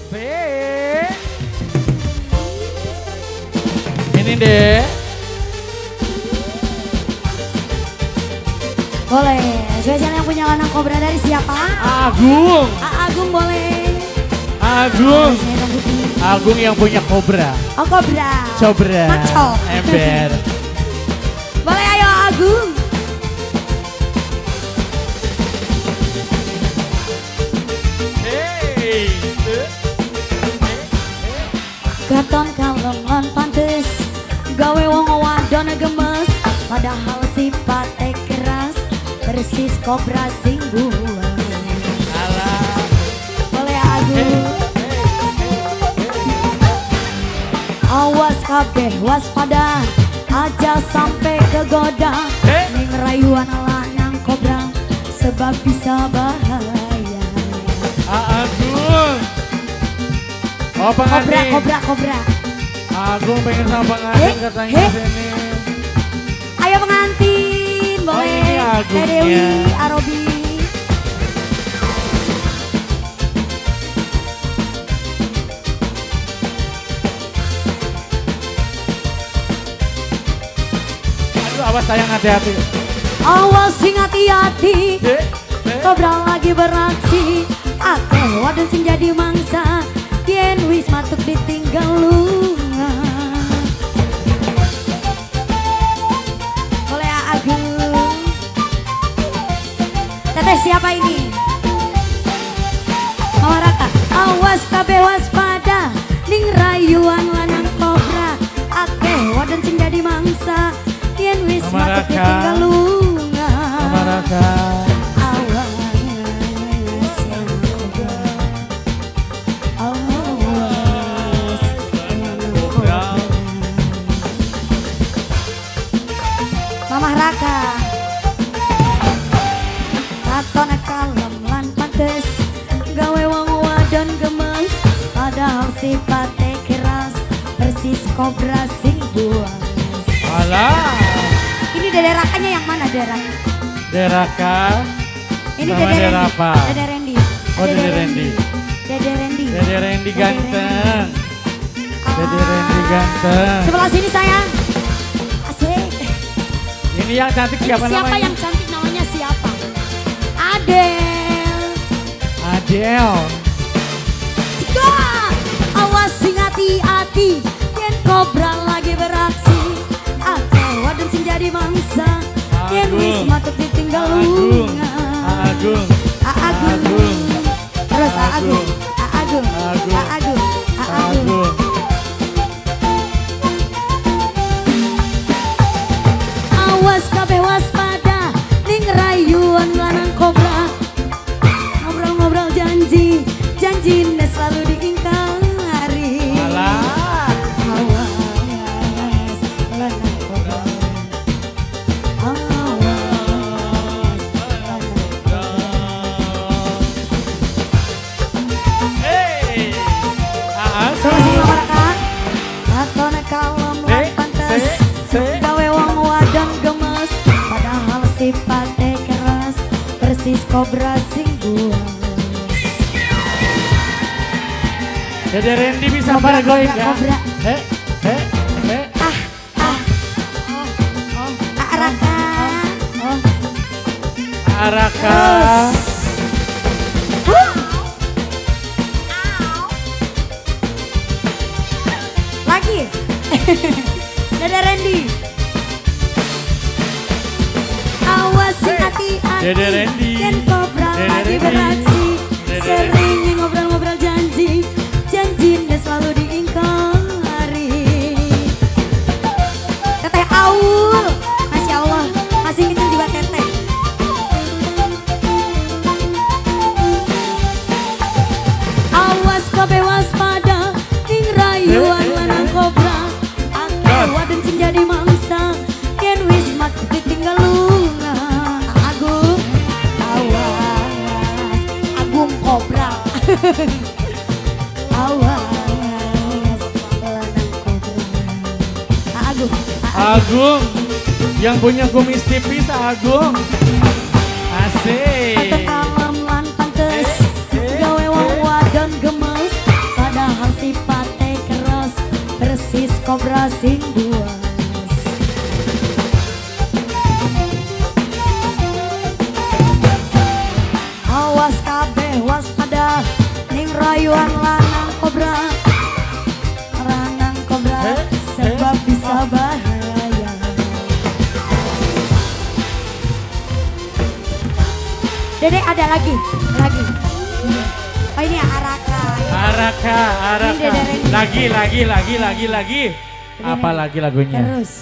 Asik. Ini deh. Boleh, spesial yang punya lanang kobra dari siapa? Agung. Agung boleh. Agung. Agung yang punya kobra. Oh kobra. Cobra. Maco. Ember. Boleh ayo Agung. Hey. Katon kalem lan pantes, gawe wong wadon gemes, padahal sifatnya keras, persis kobra sing buas. Alah. Boleh Agung. Awas kabeh waspada, aja sampai kegoda, ning rayuan lanang kobra, sebab bisa bahaya. Agung. Oh pengantin. Kobra. Agung pengen sama pengantin katanya sini. Ayo pengantin, boleh. Oh, ini Agungnya. Teh Dewi, Arobi. Aduh awas sayang hati-hati. Awas sing hati-hati, kobra lagi beraksi. Akeh wadon sing jadi mangsa, yen wis matuk ditinggal lunga. Boleh Agung. Teteh siapa ini? Mama Raka. Awas kabeh waspada, ning rayuan lanang kobra. Akeh wadon sing jadi mangsa, yen wis Mama matuk Raka. ditinggal lunga. Mama Raka. Mamah Raka. Katon kalem lan pantes, gawe wong wadon gemes, padahal sifatnya keras, persis kobra sing buas. Alah. Ini Dede Rakanya yang mana Dera? Deraka. Ini Sama Dede Randy. Derapa. Dede Randy. Oh Dede Randy. Dede Randy. Dede Randy ganteng. Dede Ah. Randy ganteng. Sebelah sini sayang. Asik. Ini yang cantik siapa Siapa namanya? yang cantik namanya siapa? Adele. Adele. Sika, awas sing hati-hati, yen kobra lagi beraksi. Akeh wadon sing jadi mangsa, yen Agung. wis matuk ditinggal Agung. lunga. Agung. Agung. Terus Agung. Agung. Agung. Agung. Agung. Agung. Awas kabeh waspada, ning rayuan lanang kobra. Ngobrol-ngobrol janji, janjine selalu diingkari. Alah. Awas lanang kobra. Awas lanang kobra. Hey. Terus sing nomor kan? Katone kalem lan pantes, gawe wong wadon gemes, padahal sifatnya keras, persis kobra sing buas. Dede Randy bisa Kobra, bergoyang kobra, ya? kobra. Raka. Araka. Lagi. Dede Randy. Awas hati-hati. Dede Randy. Yen kobra Dede lagi Randy. beraksi. Dede Sering ngobrol-ngobrol janji, janjinya selalu diingkari. Teteh Aul, Masya Allah, masih kecil juga teteh. Awas kabeh waspada, ning rayuan lanang kobra. Akeh wadon sing jadi mangsa, yen wis mati ditinggal lunga. Agung, awas, Agung kobra. Awas, lanang kobra. Agung, Agung. Yang punya kumis tipis Agung. Asik. kalem lan pantes, gawe wong wadon gemes, kobra sing buas. Awas kabeh waspada ning rayuan lanang kobra. Lanang kobra sebab bisa bahaya. Dedek ada lagi. Oh ini Araka. Lagi. Apa lagi lagunya? Terus.